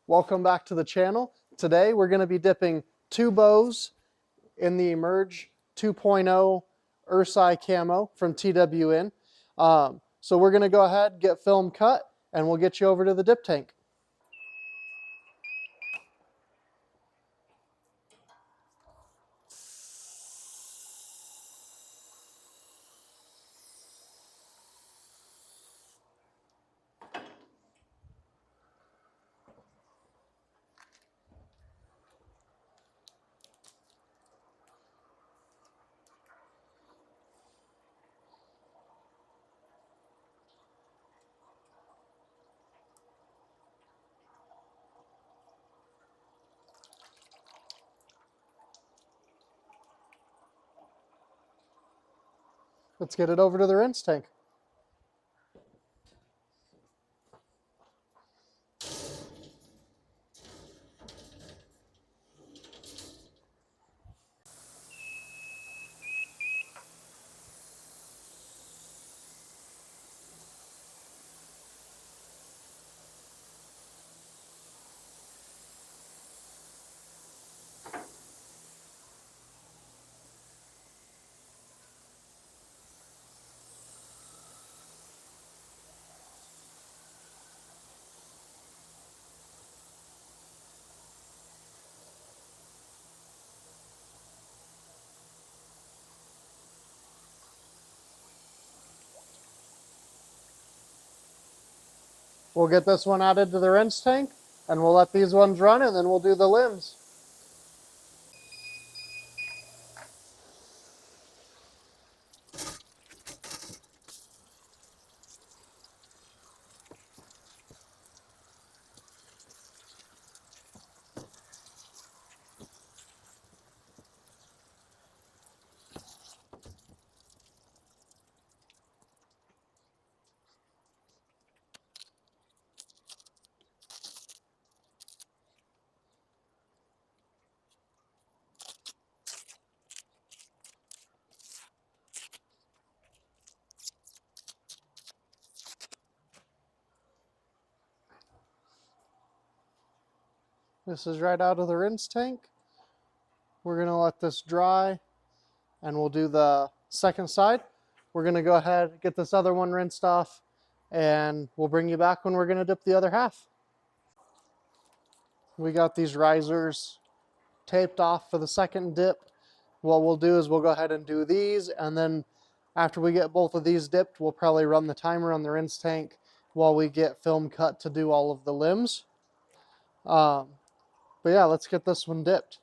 Welcome back to the channel. Today we're going to be dipping two bows in the Emerge 2.0 Ursai camo from TWN. So we're going to go ahead, get film cut, and we'll get you over to the dip tank. Let's get it over to the rinse tank. We'll get this one added to the rinse tank, and we'll let these ones run, and then we'll do the limbs. This is right out of the rinse tank. We're going to let this dry, and we'll do the second side. We're going to go ahead, get this other one rinsed off, and we'll bring you back when we're going to dip the other half. We got these risers taped off for the second dip. What we'll do is we'll go ahead and do these, and then after we get both of these dipped, we'll probably run the timer on the rinse tank while we get film cut to do all of the limbs. But yeah, let's get this one dipped.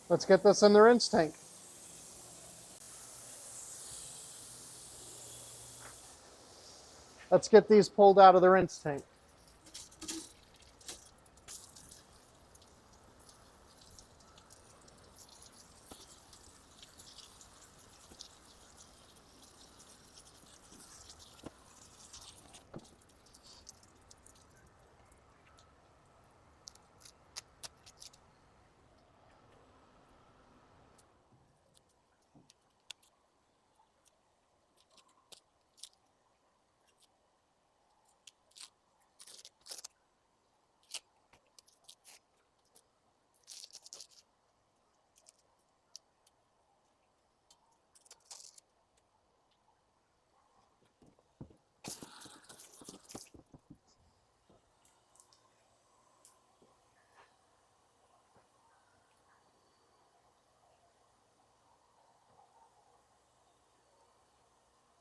Let's get this in the rinse tank. Let's get these pulled out of the rinse tank.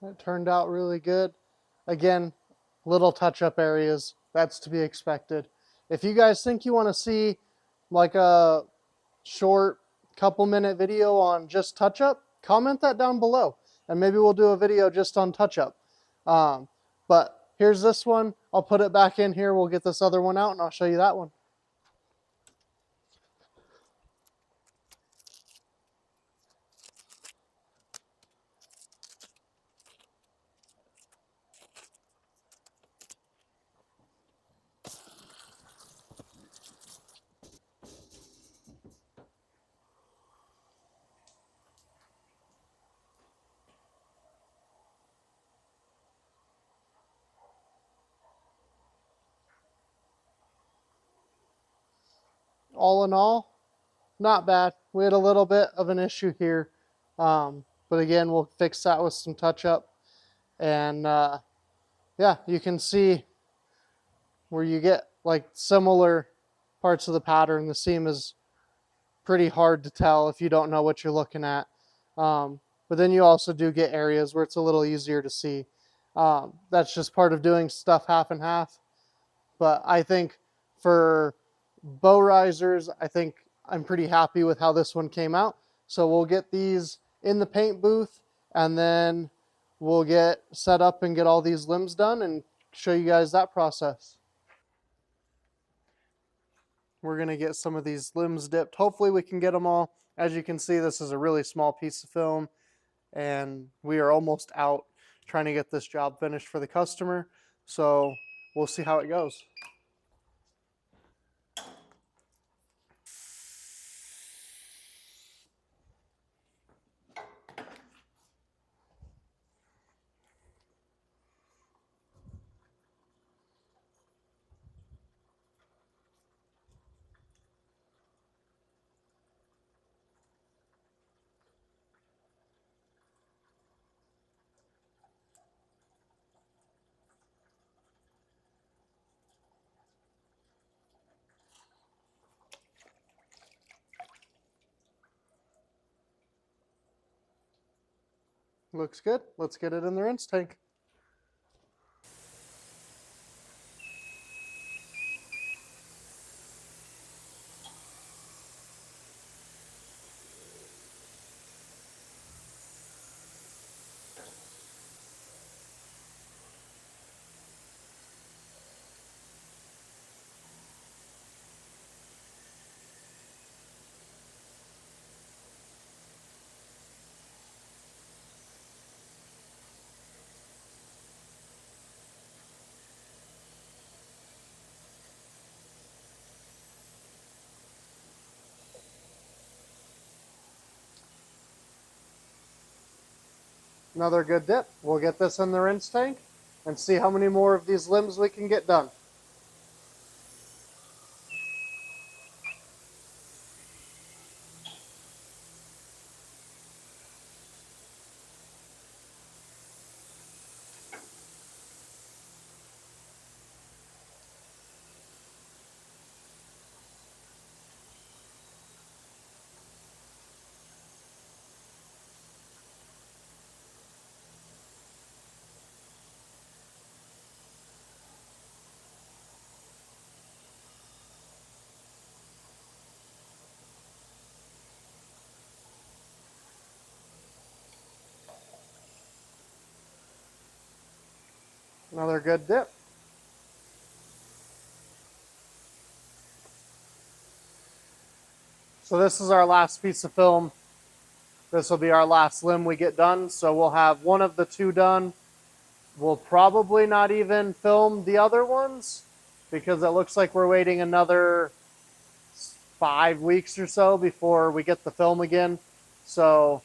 It turned out really good. Again, little touch-up areas. That's to be expected. If you guys think you want to see like a short couple-minute video on just touch-up, comment that down below, and maybe we'll do a video just on touch-up. But here's this one. I'll put it back in here. We'll get this other one out, and I'll show you that one. All in all, not bad. We had a little bit of an issue here, but again, we'll fix that with some touch-up. And yeah, you can see where you get like similar parts of the pattern. The seam is pretty hard to tell if you don't know what you're looking at. But then you also do get areas where it's a little easier to see. That's just part of doing stuff half and half. But I think for bow risers, I think I'm pretty happy with how this one came out. So we'll get these in the paint booth, and then we'll get set up and get all these limbs done and show you guys that process. We're going to get some of these limbs dipped. Hopefully we can get them all. As you can see, this is a really small piece of film, and we are almost out trying to get this job finished for the customer. So we'll see how it goes. Looks good. Let's get it in the rinse tank. Another good dip. We'll get this in the rinse tank and see how many more of these limbs we can get done. Another good dip. So this is our last piece of film. This will be our last limb we get done. So we'll have one of the two done. We'll probably not even film the other ones because it looks like we're waiting another 5 weeks or so before we get the film again. So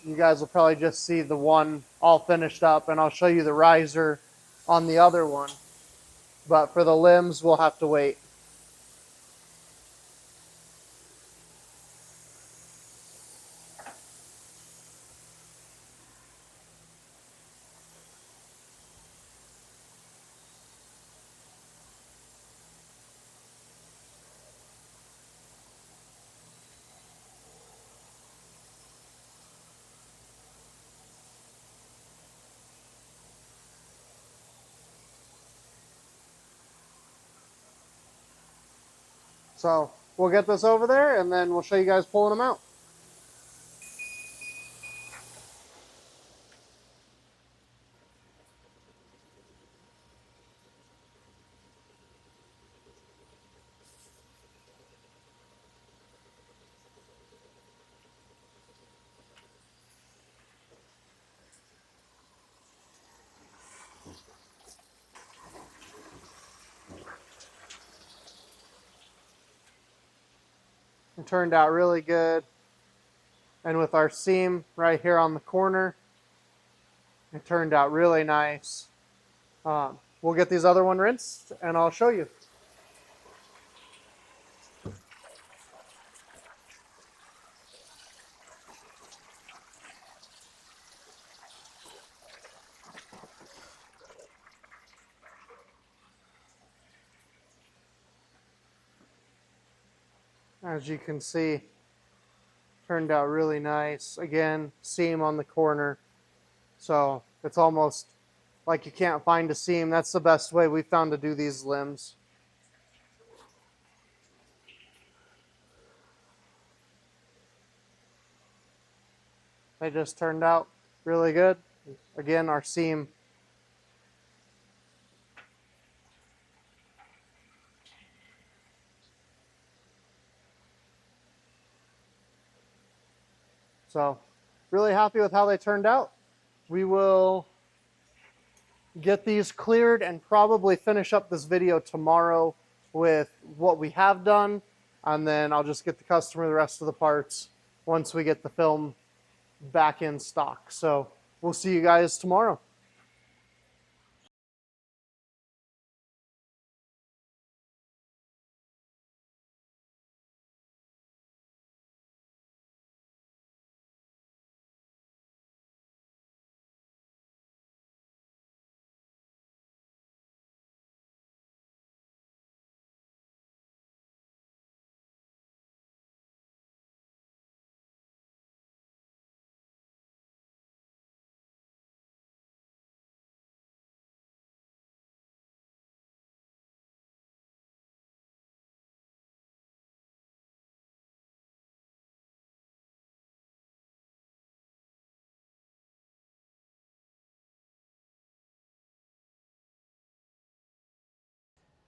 you guys will probably just see the one all finished up, and I'll show you the riser on the other one. But for the limbs, we'll have to wait. So we'll get this over there and then we'll show you guys pulling them out. It turned out really good. And with our seam right here on the corner, it turned out really nice. We'll get these other one rinsed and I'll show you. As you can see, turned out really nice. Again, seam on the corner. So it's almost like you can't find a seam. That's the best way we found to do these limbs. They just turned out really good. Again, our seam. So really happy with how they turned out. We will get these cleared and probably finish up this video tomorrow with what we have done. And then I'll just get the customer the rest of the parts once we get the film back in stock. So we'll see you guys tomorrow.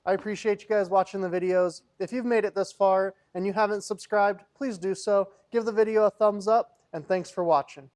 I appreciate you guys watching the videos. If you've made it this far and you haven't subscribed, please do so. Give the video a thumbs up, and thanks for watching.